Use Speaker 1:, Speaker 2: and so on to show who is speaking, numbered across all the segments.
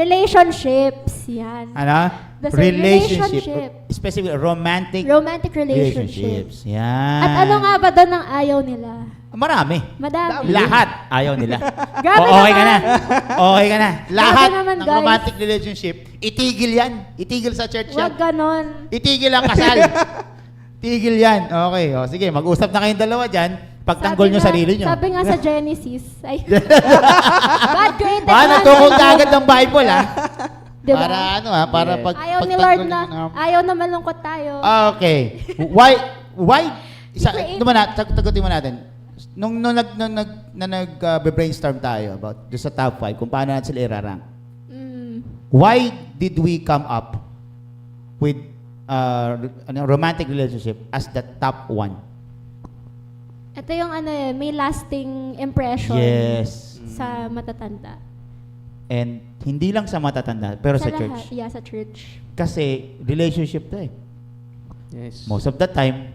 Speaker 1: Relationships, yan.
Speaker 2: Ano?
Speaker 1: The
Speaker 2: Relationship. Specifically, romantic
Speaker 1: Romantic relationships.
Speaker 2: Yan.
Speaker 1: At ano nga ba doon ang ayaw nila?
Speaker 2: Marami.
Speaker 1: Madami.
Speaker 2: Lahat ayaw nila.
Speaker 1: Grabe
Speaker 2: Okay ka na.
Speaker 1: naman.
Speaker 2: Okay ka na. Lahat
Speaker 1: naman,
Speaker 2: ng
Speaker 1: guys.
Speaker 2: romantic relationship, itigil yan. Itigil sa church yan.
Speaker 1: Huwag ganon.
Speaker 2: Itigil ang kasal. Tigil yan. Okay. O, sige, mag-usap na kayong dalawa dyan. Pagtanggol nyo sarili nyo.
Speaker 1: Sabi nga sa Genesis, ay, God created
Speaker 2: Natungkol ka agad ng Bible, ha?
Speaker 1: Diba?
Speaker 2: Para ano, ha? Para
Speaker 3: Yeah.
Speaker 2: pag
Speaker 1: Ayaw ni
Speaker 2: pagtanggol
Speaker 1: Lord na,
Speaker 2: nyo
Speaker 1: ayaw na malungkot tayo.
Speaker 2: Okay. Why?
Speaker 1: I-create-
Speaker 2: Tagutin mo natin. Nung nag-brainstorm tayo about doon sa top 5, kung paano natin sila irarank. Why did we come up with romantic relationship as the top 1?
Speaker 1: Ito yung ano eh, may lasting impression
Speaker 2: Yes.
Speaker 1: sa matatanda.
Speaker 2: And hindi lang sa matatanda, pero sa
Speaker 1: lahat.
Speaker 2: church.
Speaker 1: Yeah, sa church.
Speaker 2: Kasi relationship to eh.
Speaker 3: Yes.
Speaker 2: Most of the time,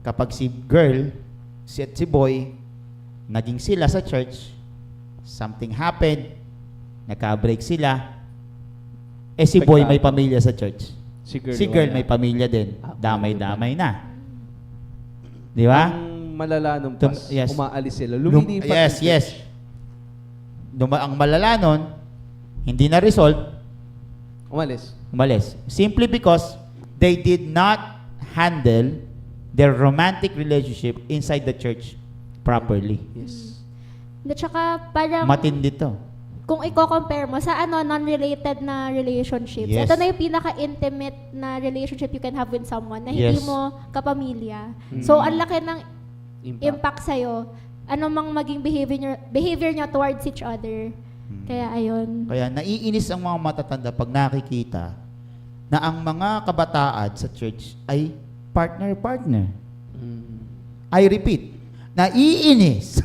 Speaker 2: kapag si girl, si boy, naging sila sa church, something happened, nagka-break sila, eh si boy may pamilya sa church. Si girl may pamilya din. Damay-damay na. Di ba?
Speaker 3: Ang malala nung pas,
Speaker 2: Yes.
Speaker 3: umaalis sila. Lumilipat.
Speaker 2: Yes,
Speaker 3: yung
Speaker 2: yes.
Speaker 3: church.
Speaker 2: Ang malala nun, hindi na resolve,
Speaker 3: Umalis.
Speaker 2: Simply because they did not handle their romantic relationship inside the church properly.
Speaker 3: Yes.
Speaker 1: At saka parang,
Speaker 2: Matindi to.
Speaker 1: kung i-compare mo sa ano, non-related na relationships,
Speaker 2: Yes.
Speaker 1: ito na yung pinaka-intimate na relationship you can have with someone na hindi
Speaker 2: Yes.
Speaker 1: mo kapamilya. So, ang laki ng
Speaker 3: Impact.
Speaker 1: impact sa'yo, ano mang maging behavior nyo towards each other. Kaya ayun.
Speaker 2: Kaya naiinis ang mga matatanda pag nakikita na ang mga kabataan sa church ay partner-partner. I repeat, naiinis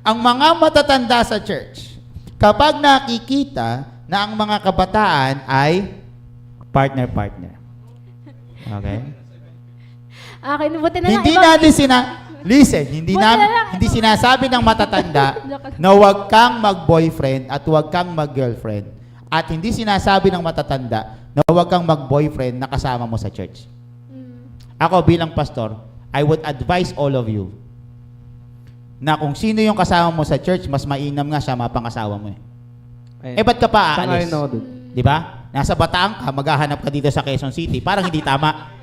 Speaker 2: ang mga matatanda sa church kapag nakikita na ang mga kabataan ay partner-partner. Okay?
Speaker 1: Okay, buti na lang.
Speaker 2: Hindi
Speaker 1: ibang-
Speaker 2: natin Listen, hindi
Speaker 1: Buti na lang.
Speaker 2: hindi sinasabi ng matatanda na huwag kang mag-boyfriend at huwag kang mag-girlfriend. At hindi sinasabi ng matatanda na huwag kang mag-boyfriend na kasama mo sa church. Ako bilang pastor, I would advise all of you na kung sino yung kasama mo sa church, mas mainam nga siya mapangasawa mo eh.
Speaker 3: Ayan.
Speaker 2: Ba't ka pa aalis?
Speaker 3: Sang-ayon ako dun.
Speaker 2: Di ba? Nasa Bataan ka, maghahanap ka dito sa Quezon City. Parang hindi tama.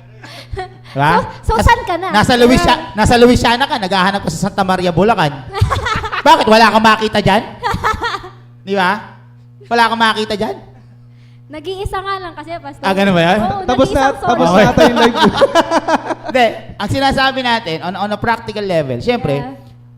Speaker 2: Diba?
Speaker 1: So saan ka na?
Speaker 2: Nasa Louisiana ka, naghahanap ka sa Santa Maria, Bulacan. Bakit? Wala kang makita dyan? Di ba? Wala kang makita dyan?
Speaker 1: Nag-iisa nga lang kasi, Pastor.
Speaker 2: Ganun ba yan?
Speaker 1: Oo,
Speaker 3: Tapos na,
Speaker 1: nag-iisang
Speaker 3: tapos
Speaker 1: solo.
Speaker 3: na ata yung live.
Speaker 2: Hindi. Ang sinasabi natin, on a practical level, siyempre,
Speaker 1: Yeah.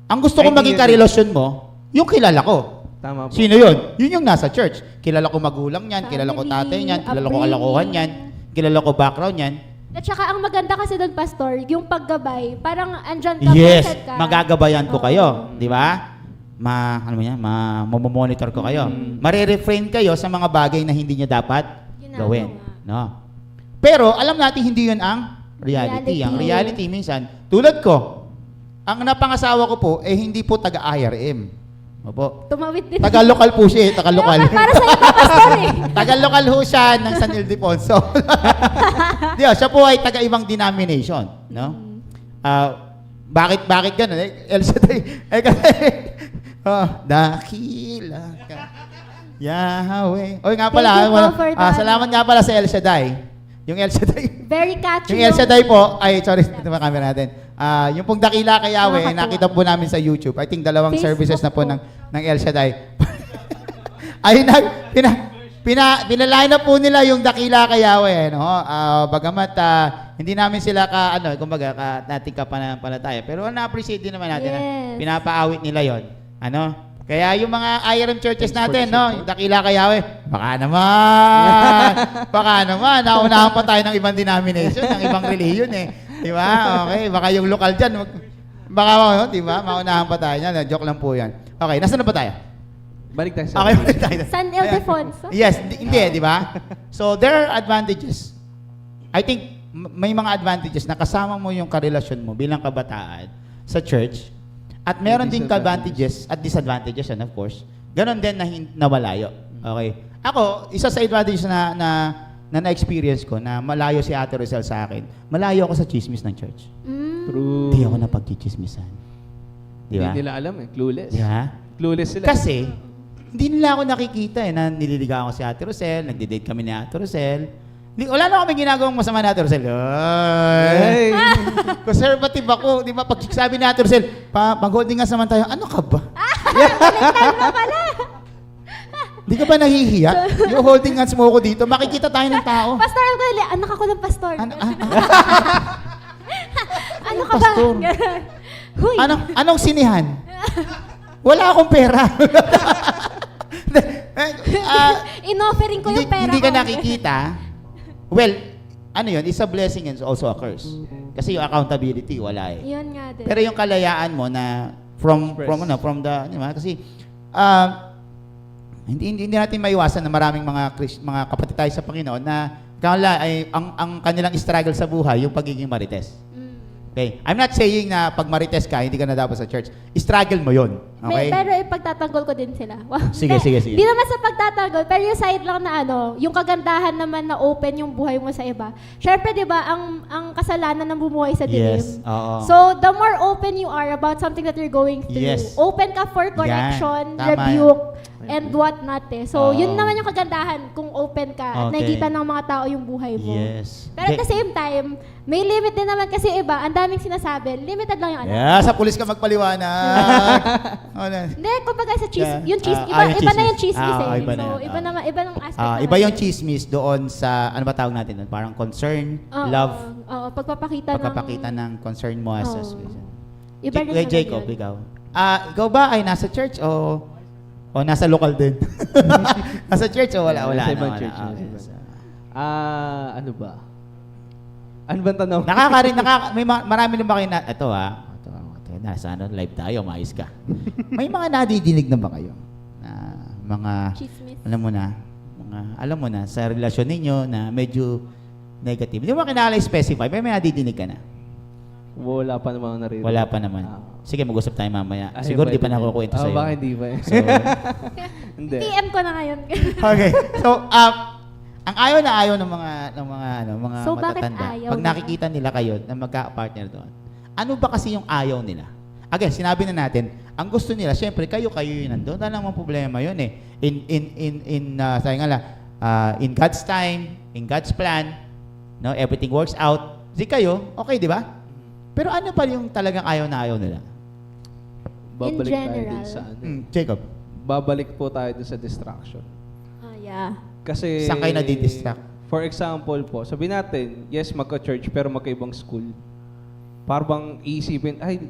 Speaker 2: ang gusto kong maging karelasyon mo, yung kilala ko.
Speaker 3: Tama po.
Speaker 2: Sino yun? Yun yung nasa church. Kilala ko magulang niyan, kilala ko
Speaker 1: Family,
Speaker 2: tatay niyan, kilala ko
Speaker 1: upbringing.
Speaker 2: kalokohan niyan, kilala ko background niyan.
Speaker 1: At saka ang maganda kasi doon, Pastor, yung paggabay, parang andyan ka,
Speaker 2: Yes,
Speaker 1: present ka.
Speaker 2: magagabayan ko
Speaker 1: Oo.
Speaker 2: kayo, di ba? Mamomonitor ko kayo. Mare-refrain kayo sa mga bagay na hindi nyo dapat
Speaker 1: Ginagawa.
Speaker 2: gawin. No? Pero alam natin hindi yun ang reality.
Speaker 1: Reality.
Speaker 2: Ang reality minsan, tulad ko, ang napangasawa ko po, hindi po taga-IRM. Opo.
Speaker 1: Tumawid din.
Speaker 2: Taga-lokal po siya, taga-lokal.
Speaker 1: Para sa iba, Pastor eh.
Speaker 2: Taga-lokal ho siya ng San Ildefonso. Di ba, siya po ay taga-ibang denomination. No? Bakit ganun? El Shaddai. Dakila ka. Yahweh. Oy nga pala.
Speaker 1: Thank you po for that.
Speaker 2: Salamat nga pala sa El Shaddai. Yung El Shaddai.
Speaker 1: Very catchy.
Speaker 2: Yung El Shaddai po, sorry, ito ba camera natin. Yung pong dakila kay Yahweh,
Speaker 1: Nakakatuwa.
Speaker 2: nakita po namin sa YouTube. I think 2
Speaker 1: Facebook
Speaker 2: services na po
Speaker 1: po.
Speaker 2: ng El Shaddai. Ay, pinaline na po nila yung dakila kay Yahweh. No? Bagamat hindi namin sila nating kapanampalataya. Pero na-appreciate din naman natin.
Speaker 1: Yes.
Speaker 2: Pinapaawit nila yon. Kaya yung mga IRM churches natin, no, yung dakila kay Yahweh, baka naman, naunahan pa tayo ng ibang denomination, ng ibang religion eh. Di ba? Okay, baka yung lokal dyan, di ba? Maunahan pa tayo niyan. Joke lang po yan. Okay, nasaan na pa tayo?
Speaker 3: Balik tayo sa
Speaker 2: Okay, balik tayo.
Speaker 1: San Ildefonso.
Speaker 2: Yes, hindi, di ba? So, there are advantages. I think, may mga advantages na kasama mo yung karelasyon mo bilang kabataan sa church. At meron din advantages at disadvantages, and of course, ganon din na nawalayo. Okay? Ako, isa sa advantage na-experience ko na malayo si Ate Rosel sa akin, malayo ako sa chismis ng church.
Speaker 3: True.
Speaker 2: Hindi ako napagchichismisan. Di ba?
Speaker 3: Hindi nila alam eh. Clueless.
Speaker 2: Di ba?
Speaker 3: Clueless sila.
Speaker 2: Kasi, hindi nila ako nakikita na nililigawan ko si Ate Rosel, nagde-date kami ni Ate Rosel. Wala na kami ginagawang masama ni Ate Rosel.
Speaker 3: Hey.
Speaker 2: Conservative ako. Di ba? Pag sabi ni Ate Rosel, mag-holding hands naman tayo, ano ka ba? Di ka ba nahihiya? Yung holding hands mo ako dito, makikita tayo ng tao.
Speaker 1: Pastor, anak ako ng pastor. Ano ka ba?
Speaker 2: Pastor.
Speaker 1: Ganun. Huy.
Speaker 2: Anong sinihan? Wala akong pera.
Speaker 1: Inoffering ko yung pera
Speaker 2: Hindi ka
Speaker 1: ko.
Speaker 2: nakikita. Well, ano yun? It's a blessing and also a curse. Kasi yung accountability, wala eh.
Speaker 1: Yun nga din.
Speaker 2: Pero yung kalayaan mo na from the, di ba? Kasi hindi natin maiwasan na maraming mga kapatid tayo sa Panginoon na ang kanilang struggle sa buhay yung pagiging marites. Okay? I'm not saying na pag marites ka, hindi ka na dapat sa church. Struggle mo yun. Okay?
Speaker 1: Pero ipagtatanggol ko din sila. Wow.
Speaker 2: Sige.
Speaker 1: Di naman sa pagtatanggol, pero yung side lang na yung kagandahan naman na open yung buhay mo sa iba. Syempre, di ba, ang kasalanan ng bumuhay sa dilim.
Speaker 2: Yes. Oo.
Speaker 1: So, the more open you are about something that you're going through,
Speaker 2: Yes.
Speaker 1: open ka for correction,
Speaker 2: Tama.
Speaker 1: rebuke, and what not eh. So,
Speaker 2: Oo.
Speaker 1: yun naman yung kagandahan kung open ka at
Speaker 2: Okay.
Speaker 1: nakikita ng mga tao yung buhay mo.
Speaker 2: Yes.
Speaker 1: Pero at the same time, may limit din naman kasi iba, ang daming sinasabi, limited lang yung
Speaker 2: Yeah, sa pulis ka magpaliwanag.
Speaker 1: Hindi, kumbaga sa cheese,
Speaker 2: Yeah.
Speaker 1: yung cheese,
Speaker 2: Ah,
Speaker 1: iba,
Speaker 2: yung
Speaker 1: iba na yung
Speaker 2: chismis.
Speaker 1: chismis eh.
Speaker 2: Iba na
Speaker 1: So,
Speaker 2: yan.
Speaker 1: iba naman, iba ng aspect. naman.
Speaker 2: Iba yung chismis doon sa, ano ba tawag natin doon? Parang concern,
Speaker 1: Oo,
Speaker 2: love,
Speaker 1: Oo, pagpapakita
Speaker 2: ng concern mo as a
Speaker 1: Oo.
Speaker 2: Christian.
Speaker 1: Iba rin naman
Speaker 2: Jacob,
Speaker 1: yun.
Speaker 2: ikaw. Ikaw ba ay nasa church o nasa local din? Nasa church o wala?
Speaker 3: Nasa
Speaker 2: Wala.
Speaker 3: ibang church, nasa ibang. Ano ba? Ano ba tanong?
Speaker 2: Marami na ba kayo na, ito nasa live tayo, maayos ka. May mga nadidinig na ba kayo? Na mga,
Speaker 1: Chismis.
Speaker 2: alam mo na, sa relasyon ninyo na medyo negative. Hindi mo kinala-specify, may nadidinig ka na.
Speaker 3: Wala pa naman naririnig.
Speaker 2: Wala pa naman. Sige, mag-usap tayo mamaya. Siguro di pa nakukuwento sa'yo.
Speaker 3: Baka hindi pa eh.
Speaker 2: So,
Speaker 3: Hindi.
Speaker 1: PM ko na ngayon.
Speaker 2: okay. So, ang ayaw ng mga
Speaker 1: So, bakit
Speaker 2: matatanda,
Speaker 1: ayaw
Speaker 2: pag
Speaker 1: nila?
Speaker 2: nakikita nila kayo na magka-partner doon, ano ba kasi yung ayaw nila? Again, sinabi na natin, ang gusto nila, syempre, kayo yun nandun. Wala namang problema yun eh. Sabi nga lang, in God's time, in God's plan, no, everything works out. Di kayo, okay, di ba? Pero ano pa yung talagang ayaw nila?
Speaker 3: Babalik tayo
Speaker 1: general.
Speaker 3: din sa ano.
Speaker 2: Jacob,
Speaker 3: Babalik po tayo din sa distraction.
Speaker 1: Yeah.
Speaker 3: Kasi...
Speaker 2: saan kayo nadidistract?
Speaker 3: For example po, sabihin natin, yes, magka-church pero magkaibang school. Parang iisipin, ay,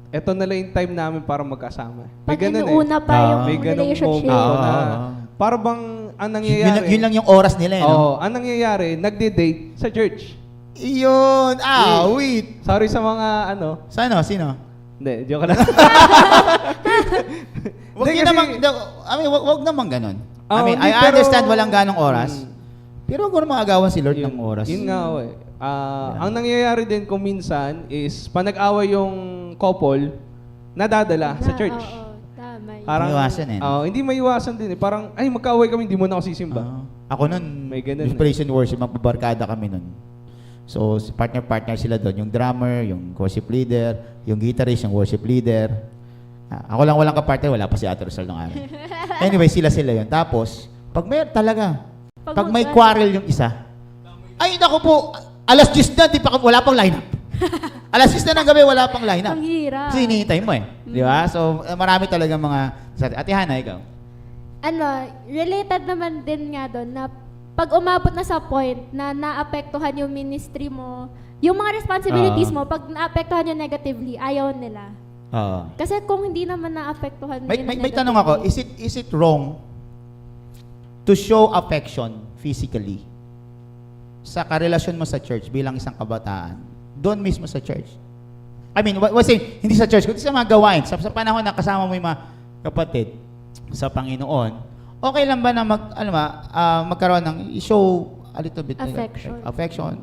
Speaker 3: eto na lang yung time namin para magkasama. May
Speaker 1: Pag
Speaker 3: ganun
Speaker 1: inuuna pa yung
Speaker 3: May ganung
Speaker 1: relationship.
Speaker 3: moment na
Speaker 2: Oo.
Speaker 3: parang ang nangyayari.
Speaker 2: Yun lang yung oras nila eh, no?
Speaker 3: Oo, ang nangyayari, nagde-date sa church.
Speaker 2: Yun! Wait!
Speaker 3: Sorry sa mga ano.
Speaker 2: Sino?
Speaker 3: Hindi, joke lang.
Speaker 2: Wag
Speaker 3: Hindi,
Speaker 2: yun
Speaker 3: kasi-
Speaker 2: naman, wag naman ganun.
Speaker 3: Hindi,
Speaker 2: I
Speaker 3: pero-
Speaker 2: understand walang ganong oras. Pero wag mo naman agawan si Lord ng oras.
Speaker 3: Yun nga ako eh. Ang nangyayari din kung minsan is, pag nag-away yung couple, nadadala sa church.
Speaker 1: Oo, tama yun.
Speaker 2: May iwasan eh, no?
Speaker 3: Hindi maiwasan din eh. Parang, ay, magka-away kami, hindi mo na ako sisimba.
Speaker 2: Ako nun,
Speaker 3: May ganun
Speaker 2: yung praise and worship, magbabarkada kami nun. So, partner sila doon. Yung drummer, yung worship leader, yung guitarist, yung worship leader. Ako lang walang kapartner, wala pa si Ate Rosal nung araw. Anyway, sila yun. Tapos, pag may talaga, pag may quarrel yung isa, ay, naku po, alas 10 na, wala pang lineup. Alas 10 na ng gabi, wala pang lineup.
Speaker 1: Ang hirap.
Speaker 2: Kasi hinihintay mo eh. Di ba? So, marami talaga mga... Ate Hana, ikaw.
Speaker 1: Related naman din nga doon na pag umabot na sa point na naapektuhan yung ministry mo, yung mga responsibilities mo, pag naapektuhan yung negatively, ayaw nila.
Speaker 2: Oo.
Speaker 1: Kasi kung hindi naman naapektuhan
Speaker 2: May tanong ako, is it wrong to show affection physically sa karelasyon mo sa church bilang isang kabataan, doon mismo sa church? I mean, hindi sa church, kundi sa mga gawain. Sa panahon na kasama mo yung mga kapatid sa Panginoon, okay lang ba na magkaroon ng show a little bit affection?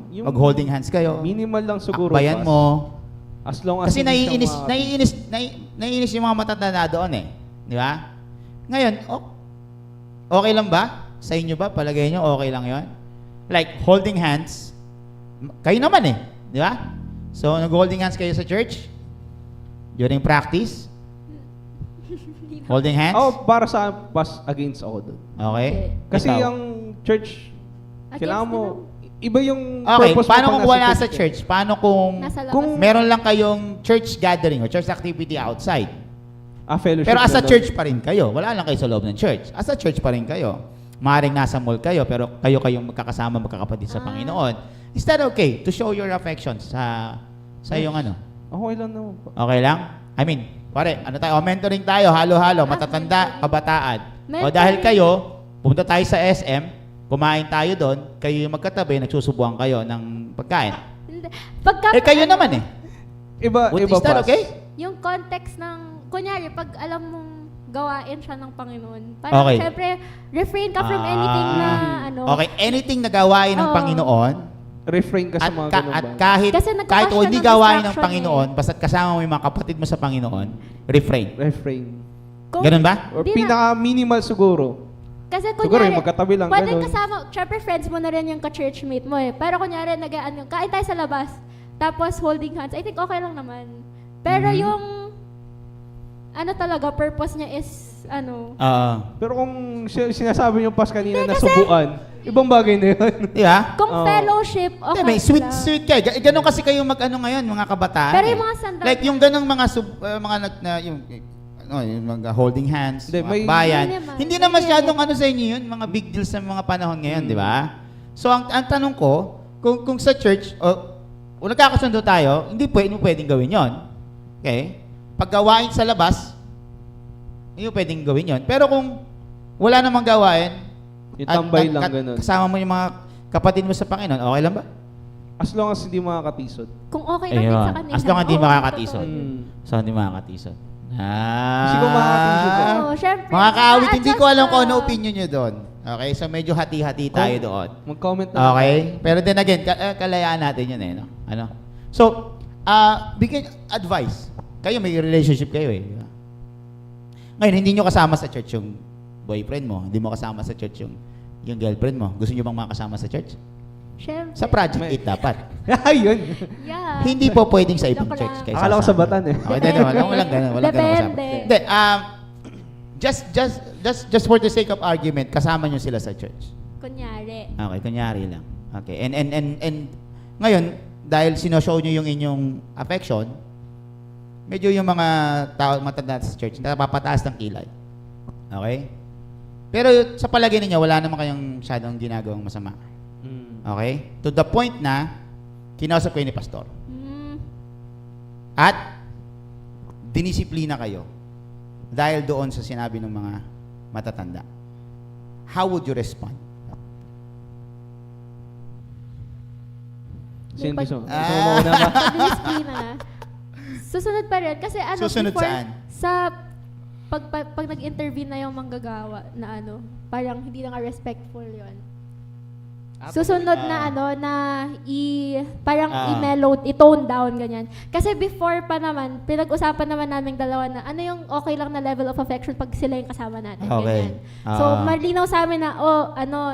Speaker 3: Yung
Speaker 2: Mag-holding hands kayo.
Speaker 3: Minimal lang siguro.
Speaker 2: Akbayan mo.
Speaker 3: As long as
Speaker 2: Kasi
Speaker 3: hindi siya
Speaker 2: naiinis yung mga matatanda doon eh. Di ba? Ngayon, okay lang ba Sa inyo ba, palagay nyo, okay lang yon? Like, holding hands, kayo naman eh, di ba? So, nag-holding hands kayo sa church? During practice? Holding hands?
Speaker 3: Oh, para sa pas against ako doon.
Speaker 2: Okay.
Speaker 3: Kasi
Speaker 2: Ikaw?
Speaker 3: ang church,
Speaker 1: Against
Speaker 3: kailangan
Speaker 1: din
Speaker 3: mo,
Speaker 1: ang-
Speaker 3: iba yung
Speaker 2: Okay,
Speaker 3: purpose mo
Speaker 2: paano
Speaker 3: pag
Speaker 2: kung
Speaker 3: nasa
Speaker 2: wala sa
Speaker 3: eh.
Speaker 2: church? Paano kung
Speaker 1: Nasa labas.
Speaker 3: Kung-
Speaker 2: meron lang kayong church gathering o church activity outside?
Speaker 3: Fellowship
Speaker 2: Pero as a
Speaker 3: na
Speaker 2: church pa rin kayo. Wala lang kayo sa loob ng church. As a church pa rin kayo. Maaaring nasa mall kayo, pero kayo kayong magkakasama, magkakapatid sa Panginoon. Is that okay to show your affection sa iyong ano?
Speaker 3: Okay lang naman po.
Speaker 2: Okay lang? I mean, pare, ano tayo? Mentoring tayo, halo-halo, matatanda, kabataan. O
Speaker 1: Mentoring.
Speaker 2: dahil kayo, pumunta tayo sa SM, kumain tayo doon, kayo yung magkatabi, nagsusubuan kayo ng pagkain.
Speaker 1: Hindi. Pagka,
Speaker 2: Eh, kayo naman eh.
Speaker 3: Iba,
Speaker 2: Is
Speaker 3: iba
Speaker 2: that
Speaker 3: pas.
Speaker 2: okay?
Speaker 1: Yung context ng, kunyari, pag alam mong gawain siya ng Panginoon, parang
Speaker 2: Okay.
Speaker 1: syempre, refrain ka from anything na, ano,
Speaker 2: Okay, anything na gawain ng
Speaker 1: Oo.
Speaker 2: Panginoon,
Speaker 3: Refrain ka sa mga ganun
Speaker 2: at
Speaker 3: ba?
Speaker 2: kahit,
Speaker 1: Kasi nagkakaroon
Speaker 2: kahit o hindi
Speaker 1: ng
Speaker 2: gawain ng
Speaker 1: distraction
Speaker 2: Panginoon, basta't kasama mo yung mga kapatid mo sa Panginoon, refrain.
Speaker 3: Refrain.
Speaker 1: kung-
Speaker 2: Ganun ba?
Speaker 3: Or
Speaker 1: Di na.
Speaker 3: pinaka-minimal siguro.
Speaker 1: Kasi
Speaker 3: Siguro
Speaker 1: kunyari,
Speaker 3: yung magkatabi lang,
Speaker 1: pwede
Speaker 3: ganun.
Speaker 1: kasama, syempre friends mo na rin yung ka-churchmate mo eh. Pero kunyari, kain tayo sa labas, tapos holding hands, I think okay lang naman. Pero yung, ano talaga, purpose niya is, ano,
Speaker 3: Pero kung sinasabi niyo pas kanina na subuan, ibang bagay na yun.
Speaker 2: Di ba?
Speaker 1: kung
Speaker 3: Oo.
Speaker 1: fellowship, okay
Speaker 2: Hindi, may sweet,
Speaker 1: lang.
Speaker 2: sweet kayo. Ganon kasi kayo mag-ano ngayon, mga kabataan.
Speaker 1: Pero
Speaker 2: eh.
Speaker 1: yung mga sandal,
Speaker 2: Like yung ganong mga, mga yung mga holding hands,
Speaker 3: Hindi,
Speaker 2: mga
Speaker 3: may-
Speaker 2: bayan.
Speaker 1: Hindi naman.
Speaker 2: Hindi na
Speaker 1: Hindi.
Speaker 2: masyadong ano sa inyo yun, mga big deals sa mga panahon ngayon, di ba? So, ang tanong ko, kung sa church, o nagkakasundo tayo, hindi pwedeng gawin yon. Okay? Pag gawain sa labas, hindi mo pwedeng gawin yon. Pero kung wala namang gawain,
Speaker 3: Yung tambay lang
Speaker 2: at
Speaker 3: ganun.
Speaker 2: kasama mo yung mga kapatid mo sa Panginoon, okay lang ba?
Speaker 3: As long as hindi makakatisod.
Speaker 1: kung okay lang din sa kanila.
Speaker 2: As long as hindi
Speaker 1: oo,
Speaker 2: makakatisod.
Speaker 3: Mm.
Speaker 2: So, hindi makakatisod.
Speaker 3: Kasi kung makakatisod ka.
Speaker 1: Oo, syempre.
Speaker 2: Mga kaawit, hindi ko alam kung ano
Speaker 1: ma-adjust ka.
Speaker 2: opinion nyo doon. Okay? So, medyo hati-hati tayo doon.
Speaker 3: Mag-comment na.
Speaker 2: Okay? Pero then again, kalayaan natin yun eh. No? Ano? So, bigyan advice. Kayo, may relationship kayo eh. di ba? Ngayon, hindi nyo kasama sa church yung boyfriend mo. Hindi mo kasama sa church yung girlfriend mo. Gusto nyo bang makasama sa church?
Speaker 1: Syempre.
Speaker 2: Sa Project
Speaker 3: May-
Speaker 2: 8 dapat.
Speaker 3: Ayun.
Speaker 1: Yeah.
Speaker 2: Hindi po pwedeng sa ibang
Speaker 1: Joke
Speaker 2: church.
Speaker 1: lang.
Speaker 2: Kayo
Speaker 3: Akala ko
Speaker 2: sasama.
Speaker 3: sa Batan eh.
Speaker 2: Okay, hindi, walang ganun. Walang ganun kasama.
Speaker 1: Depende.
Speaker 2: Hindi, just for the sake of argument, kasama nyo sila sa church.
Speaker 1: Kunyari.
Speaker 2: Okay, kunyari lang. Okay. And ngayon, dahil sinoshow nyo yung inyong affection, medyo yung mga tao matanda sa church, napapataas ng kilay. Okay? Pero sa palagay ninyo, wala naman kayong masyadong ginagawang masama.
Speaker 3: Mm.
Speaker 2: Okay? To the point na, kinausap kayo ni pastor.
Speaker 1: Mm,
Speaker 2: At, dinisiplina kayo dahil doon sa sinabi ng mga matatanda. How would you respond?
Speaker 3: Sino
Speaker 1: Pag-
Speaker 3: gusto? Gusto mo
Speaker 2: Ah.
Speaker 3: mauna ba?
Speaker 1: Pag-disiplina. Susunod pa rin. Kasi ano,
Speaker 2: Susunod
Speaker 1: before,
Speaker 2: saan?
Speaker 1: sa pag nag-intervene na yung manggagawa na ano, parang hindi na nga respectful yon. Susunod na ano, na parang i-mellow, i-tone down, ganyan. Kasi before pa naman, pinag-usapan naman namin dalawa na ano yung okay lang na level of affection pag sila yung kasama natin,
Speaker 2: Okay.
Speaker 1: ganyan. So, malinaw sa amin na,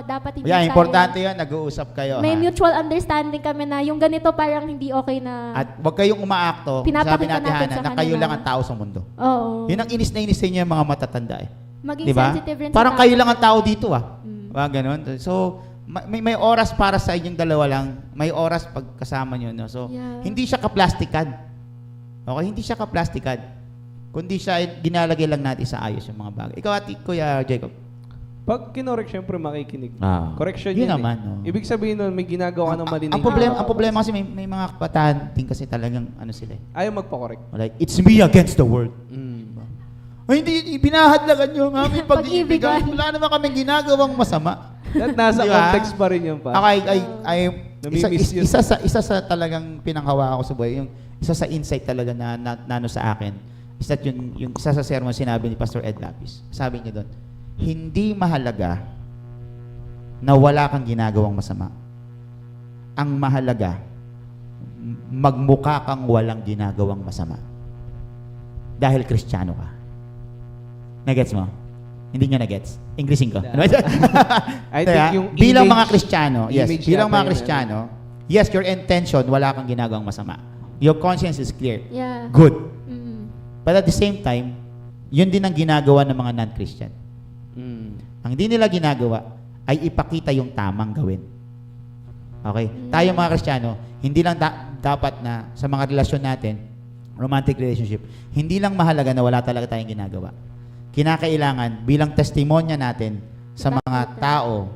Speaker 1: dapat hindi
Speaker 2: Yeah,
Speaker 1: tayo-
Speaker 2: importante yan, nag-uusap kayo.
Speaker 1: May
Speaker 2: ha?
Speaker 1: mutual understanding kami na yung ganito parang hindi okay na,
Speaker 2: At huwag kayong umaakto, sabi
Speaker 1: Pinapakita
Speaker 2: natin,
Speaker 1: natin
Speaker 2: Hana,
Speaker 1: sa
Speaker 2: na kayo
Speaker 1: kanila.
Speaker 2: lang ang tao sa mundo.
Speaker 1: oo.
Speaker 2: Yun ang inis na yung mga matatanda eh.
Speaker 1: Maging
Speaker 2: Di ba?
Speaker 1: sensitive rin sa
Speaker 2: Parang
Speaker 1: tao.
Speaker 2: kayo lang ang tao dito ah.
Speaker 1: Mm.
Speaker 2: Ganun. So, may oras para sa inyong dalawa lang. May oras pag kasama nyo. No? So,
Speaker 1: Yeah.
Speaker 2: hindi siya kaplastikan. Okay? Hindi siya kaplastikan. Kundi siya, ginalagay lang natin sa ayos yung mga bagay. Ikaw, Kuya Jacob.
Speaker 3: Pag kinorek, syempre makikinig.
Speaker 2: Ah.
Speaker 3: Correction
Speaker 2: Yun
Speaker 3: yun
Speaker 2: naman,
Speaker 3: eh.
Speaker 2: oh.
Speaker 3: Ibig sabihin nun, may ginagawa ka ng mali na
Speaker 2: Ang
Speaker 3: hindi.
Speaker 2: problema kasi may mga kabataan din kasi talagang ano sila eh.
Speaker 3: Ayaw magpa-correct.
Speaker 2: Like, it's me against the world.
Speaker 3: Mm.
Speaker 2: Ay, hindi, pinahadlagan nyo ang aming
Speaker 1: Pag-ibigan.
Speaker 2: pag-ibigan. Wala naman kaming ginagawang masama.
Speaker 3: That nasa
Speaker 2: Di ba?
Speaker 3: context pa rin yun pa.
Speaker 2: Ako
Speaker 3: Namimiss yun.
Speaker 2: isa sa talagang pinanghawakan ko sa buhay, yung isa sa insight talaga na nano sa akin, is that yung isa sa sermon sinabi ni Pastor Ed Lapis. Sabi niya doon, hindi mahalaga na wala kang ginagawang masama. Ang mahalaga, magmukha kang walang ginagawang masama. Dahil Kristiyano ka. Nagets mo? Hindi nyo na-gets. Englishin ko.
Speaker 3: I think yung
Speaker 2: bilang mga
Speaker 3: image-
Speaker 2: Kristiyano, yes,
Speaker 3: image
Speaker 2: bilang
Speaker 3: yata
Speaker 2: mga
Speaker 3: yun,
Speaker 2: Kristiyano, yes, your intention, wala kang ginagawang masama. Your conscience is clear.
Speaker 1: Yeah.
Speaker 2: Good.
Speaker 1: Mm.
Speaker 2: But at the same time, yun din ang ginagawa ng mga non-Christian. Ang hindi nila ginagawa ay ipakita yung tamang gawin. Okay? Tayo mga Kristiyano, hindi lang dapat na sa mga relasyon natin, romantic relationship, hindi lang mahalaga na wala talaga tayong ginagawa. Kinakailangan bilang testimonya natin sa mga tao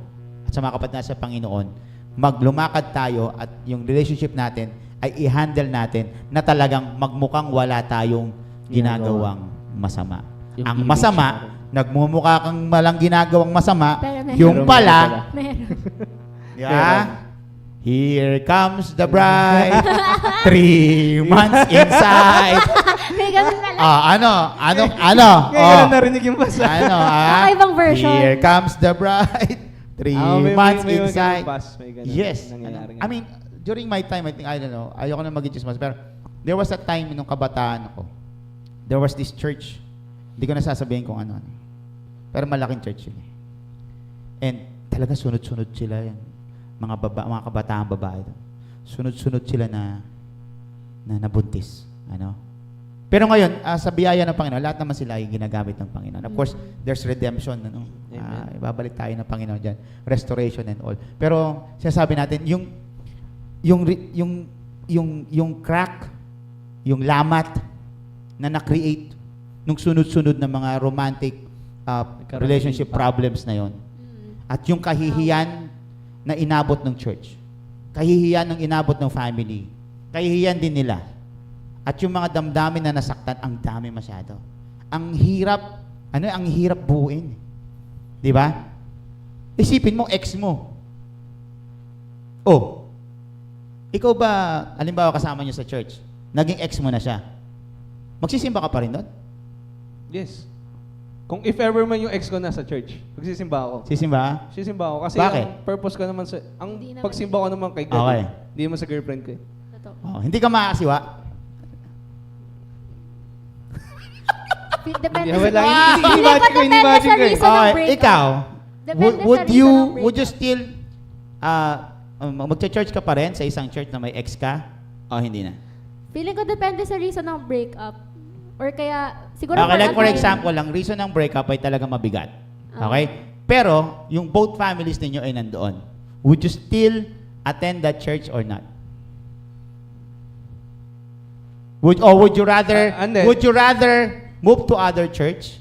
Speaker 2: at sa mga kapatid na sa Panginoon, maglumakad tayo at yung relationship natin ay i-handle natin na talagang magmukhang wala tayong ginagawang masama.
Speaker 3: Yung
Speaker 2: Ang
Speaker 3: image
Speaker 2: masama,
Speaker 3: natin.
Speaker 2: nagmumukha kang malang ginagawang masama,
Speaker 1: Pero meron.
Speaker 2: yung
Speaker 3: Meron
Speaker 2: pala,
Speaker 1: Meron.
Speaker 2: yeah, here comes the bride, 3 months inside.
Speaker 1: May ganun pala.
Speaker 2: Ano?
Speaker 3: Ngayon lang narinig yung basa.
Speaker 1: Kakaibang version.
Speaker 2: Here comes the bride, 3 months
Speaker 3: may
Speaker 2: inside.
Speaker 3: May ganun
Speaker 2: Yes.
Speaker 3: nangyayari
Speaker 2: I mean, during my time, I think, I don't know, ayoko na maging chismoso, pero there was a time nung kabataan ako, there was this church, hindi ko na sasabihin kung ano. Pero malaking church yun eh. And talaga sunod-sunod sila yan. Mga kabataang babae doon. Sunod-sunod sila na nabuntis. Ano? Pero ngayon, sa biyaya ng Panginoon, lahat naman sila ay ginagamit ng Panginoon. Of course, there's redemption. Ano? Ibabalik tayo ng Panginoon dyan. Restoration and all. Pero, sinasabi natin, yung crack, yung lamat na na-create nung sunod-sunod na mga romantic relationship problems na yon. At yung kahihiyan na inabot ng church. Kahihiyan ng inabot ng family. Kahihiyan din nila. At yung mga damdamin na nasaktan, ang dami masyado. Ang hirap buuin. Di ba? Isipin mo, ex mo. Oh, ikaw ba, halimbawa kasama nyo sa church, naging ex mo na siya, magsisimba ka pa rin doon?
Speaker 3: Yes. Kung if ever man yung ex ko nasa church, magsisimba ako.
Speaker 2: Sisimba?
Speaker 3: Sisimba ako. Kasi
Speaker 2: Bakit?
Speaker 3: ang purpose ko naman
Speaker 1: Hindi naman
Speaker 3: pagsimba ko naman kay God.
Speaker 2: Okay.
Speaker 3: Hindi naman sa girlfriend ko eh.
Speaker 1: Totoo.
Speaker 2: Oh, hindi ka makakasiwa?
Speaker 1: Depende
Speaker 3: Wala,
Speaker 1: sa...
Speaker 3: ini-imagine ko,
Speaker 1: Depende
Speaker 3: ini-imagine
Speaker 1: sa
Speaker 3: ko eh.
Speaker 1: reason ng
Speaker 2: Okay,
Speaker 1: breakup.
Speaker 2: ikaw,
Speaker 1: Depende sa
Speaker 2: would
Speaker 1: reason
Speaker 2: you
Speaker 1: ng breakup.
Speaker 2: would you still magcha-church ka pa rin sa isang church na may ex ka? O hindi na?
Speaker 1: Feeling ko depende sa reason ng breakup. Or kaya, siguro
Speaker 2: Okay, like for
Speaker 1: ano,
Speaker 2: example lang, reason ng breakup ay talaga mabigat.
Speaker 1: Ah.
Speaker 2: Okay? Pero, yung both families ninyo ay nandoon. Would you still attend that church or not? Would you rather
Speaker 3: Hindi.
Speaker 2: move to other church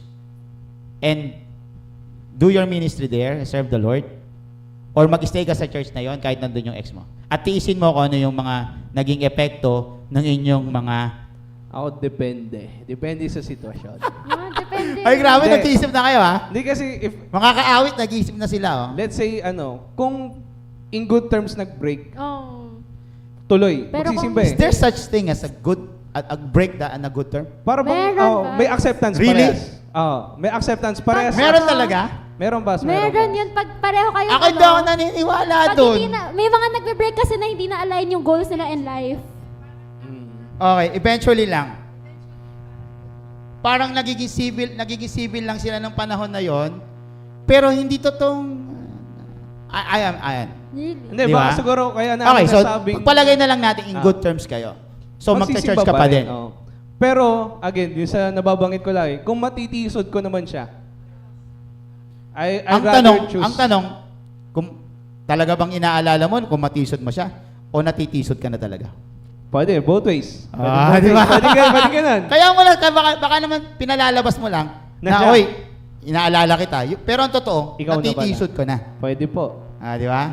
Speaker 2: and do your ministry there, serve the Lord? Or mag-stay ka sa church na yon kahit nandun yung ex mo? At tiisin mo kung ano yung mga naging epekto ng inyong mga...
Speaker 3: Ako depende. Depende sa sitwasyon.
Speaker 1: Depende.
Speaker 2: Ay, grabe,
Speaker 3: Hindi.
Speaker 2: nag-iisip na kayo, ha?
Speaker 3: Hindi kasi if,
Speaker 2: Mga kaawit, nag-iisip na sila, oh.
Speaker 3: let's say, kung in good terms nag-break,
Speaker 1: Oh.
Speaker 3: tuloy,
Speaker 1: Pero
Speaker 3: magsisimba
Speaker 1: kung-
Speaker 3: eh.
Speaker 2: Is there such thing as a break and a good term?
Speaker 3: Para bang,
Speaker 1: Meron ba?
Speaker 3: may acceptance
Speaker 2: Really?
Speaker 3: parehas. May acceptance parehas.
Speaker 2: Meron talaga?
Speaker 3: Meron ba?
Speaker 1: Meron yun pag pareho kayo.
Speaker 2: Ako hindi ako naniniwala
Speaker 1: Pag
Speaker 2: doon.
Speaker 1: hindi na, may mga nagbe-break kasi na hindi na-align yung goals nila in life.
Speaker 2: Okay, eventually lang. Parang nagiging civil lang sila ng panahon na yon. Pero hindi totoong ayan.
Speaker 1: Really?
Speaker 3: Hindi,
Speaker 2: Di ba?
Speaker 3: baka siguro kaya namin
Speaker 2: Okay, so
Speaker 3: nasabing...
Speaker 2: pagpalagay na lang natin in good terms kayo. So magta-church
Speaker 3: magsisimba
Speaker 2: ka pa
Speaker 3: rin,
Speaker 2: din.
Speaker 3: oo. Pero, again, yung sa nababangit ko lagi, kung matitisod ko naman siya, I'd rather choose...
Speaker 2: Ang tanong, kung talaga bang inaalala mo kung matisod mo siya o natitisod ka na talaga?
Speaker 3: Pwede, both ways.
Speaker 2: Di ba?
Speaker 3: Pwede ganun.
Speaker 2: Kaya mo lang, baka naman pinalalabas mo lang
Speaker 3: Na
Speaker 2: na,
Speaker 3: siya.
Speaker 2: oy, inaalala kita. Pero ang totoo,
Speaker 3: Ikaw na
Speaker 2: natitisod ko na.
Speaker 3: Pwede po.
Speaker 2: Di ba?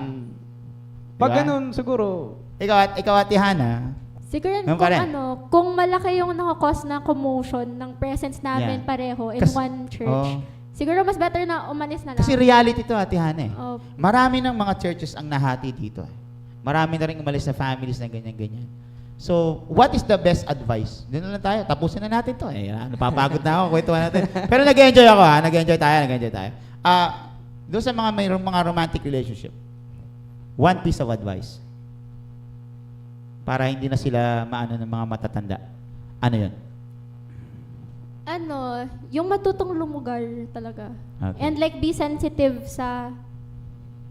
Speaker 3: Pag
Speaker 2: Diba?
Speaker 3: ganun, siguro,
Speaker 2: Ikaw at Hana,
Speaker 1: Siguro
Speaker 2: Meron
Speaker 1: kung
Speaker 2: ka rin.
Speaker 1: kung malaki yung nakakos ng commotion ng presence namin
Speaker 2: Yeah.
Speaker 1: pareho in
Speaker 2: Kas-
Speaker 1: one church,
Speaker 2: oh.
Speaker 1: siguro mas better na umalis na lang.
Speaker 2: kasi reality to, Ate Hana eh.
Speaker 1: Oh.
Speaker 2: Marami ng mga churches ang nahati dito. Marami na rin umalis na families na ganyan-ganyan. So, what is the best advice? Doon na lang tayo. Tapusin na natin to. Napapagod na ako. Kwentuhan natin. Pero nag-enjoy ako, ha? Nag-enjoy tayo. Doon sa mayroong mga romantic relationship, one piece of advice. Para hindi na sila maano ng mga matatanda. Ano yun?
Speaker 1: Yung matutong lumugar talaga.
Speaker 2: Okay.
Speaker 1: And like be sensitive sa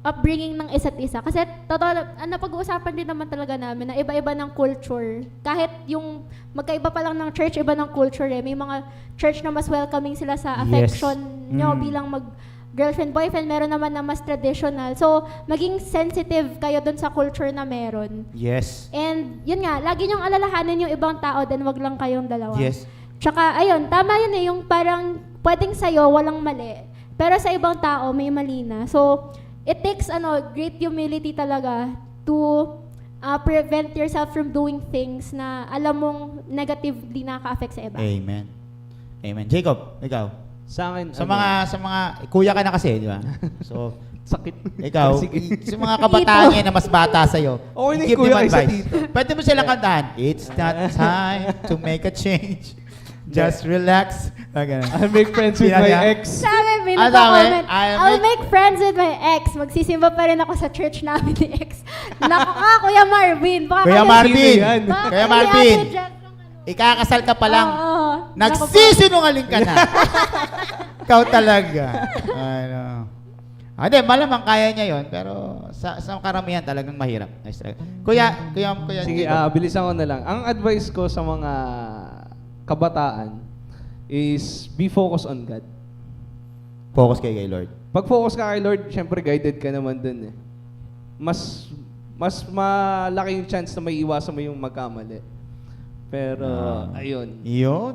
Speaker 1: upbringing ng isa't isa. Kasi totoo, napag-uusapan din naman talaga namin na iba-iba ng culture. Kahit yung magkaiba pa lang ng church, iba ng culture eh. May mga church na mas welcoming sila sa affection nyo bilang girlfriend, boyfriend. Meron naman na mas traditional. So, maging sensitive kayo dun sa culture na meron.
Speaker 2: Yes.
Speaker 1: And yun nga, lagi nyong alalahanin yung ibang tao, then wag lang kayong dalawa.
Speaker 2: Yes.
Speaker 1: Tsaka, ayun, tama yun eh, yung parang pwedeng sa'yo, walang mali. Pero sa ibang tao, may mali na. So, it takes great humility talaga to prevent yourself from doing things na alam mong negatively nakaka-affect sa iba.
Speaker 2: Amen. Amen. Jacob, ikaw.
Speaker 3: Sa akin,
Speaker 2: Sa mga kuya ka na kasi, di ba? So,
Speaker 3: sakit.
Speaker 2: ikaw,
Speaker 3: Sige.
Speaker 2: sa mga kabataan ngayon na mas bata sa'yo,
Speaker 3: Oo, hindi
Speaker 2: give
Speaker 3: kuya
Speaker 2: them
Speaker 3: kaysa
Speaker 2: advice.
Speaker 3: dito.
Speaker 2: Pwede mo silang kantahan, it's not time to make a change. Just relax. Ganun.
Speaker 3: I'll make friends with my ex.
Speaker 1: Sabi, may
Speaker 2: Ah,
Speaker 1: nagko-comment,
Speaker 2: sabi,
Speaker 1: I'll make friends with my ex. Magsisimba pa rin ako sa church namin ni ex. Naku ka, Kuya Marvin. Baka
Speaker 2: Kuya
Speaker 1: kaya-
Speaker 2: Marvin,
Speaker 3: yan?
Speaker 1: baka
Speaker 2: Kuya
Speaker 1: kaya
Speaker 2: Marvin,
Speaker 1: Ate Jack ng
Speaker 2: ikakasal ka pa lang.
Speaker 1: Oo.
Speaker 2: Nagsisinungaling ka na. Ikaw talaga. Hindi, malamang kaya niya yon, pero sa karamihan talagang mahirap. Nice try. Kuya
Speaker 3: Sige,
Speaker 2: Jacob.
Speaker 3: bilisan ko na lang. Ang advice ko sa mga kabataan is be focused on God.
Speaker 2: Focus kay Lord.
Speaker 3: Pag focus ka kay Lord, syempre guided ka naman dun eh. Mas malaki yung chance na may iwasan mo yung magkamali. Pero, ayun.
Speaker 2: Yun.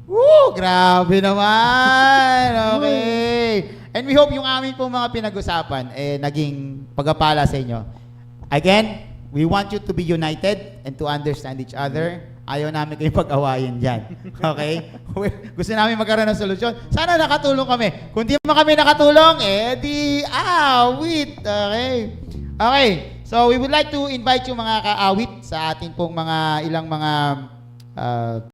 Speaker 2: Woo! Grabe naman! Okay. And we hope yung aming po mga pinag-usapan naging pagpapala sa inyo. Again, we want you to be united and to understand each other. Ayaw namin kayong pag-awayin dyan. Okay? Gusto namin magkaroon ng solusyon. Sana nakatulong kami. Kung di mo kami nakatulong, di awit. Okay? Okay. So, we would like to invite yung mga kaawit sa ating pong mga ilang mga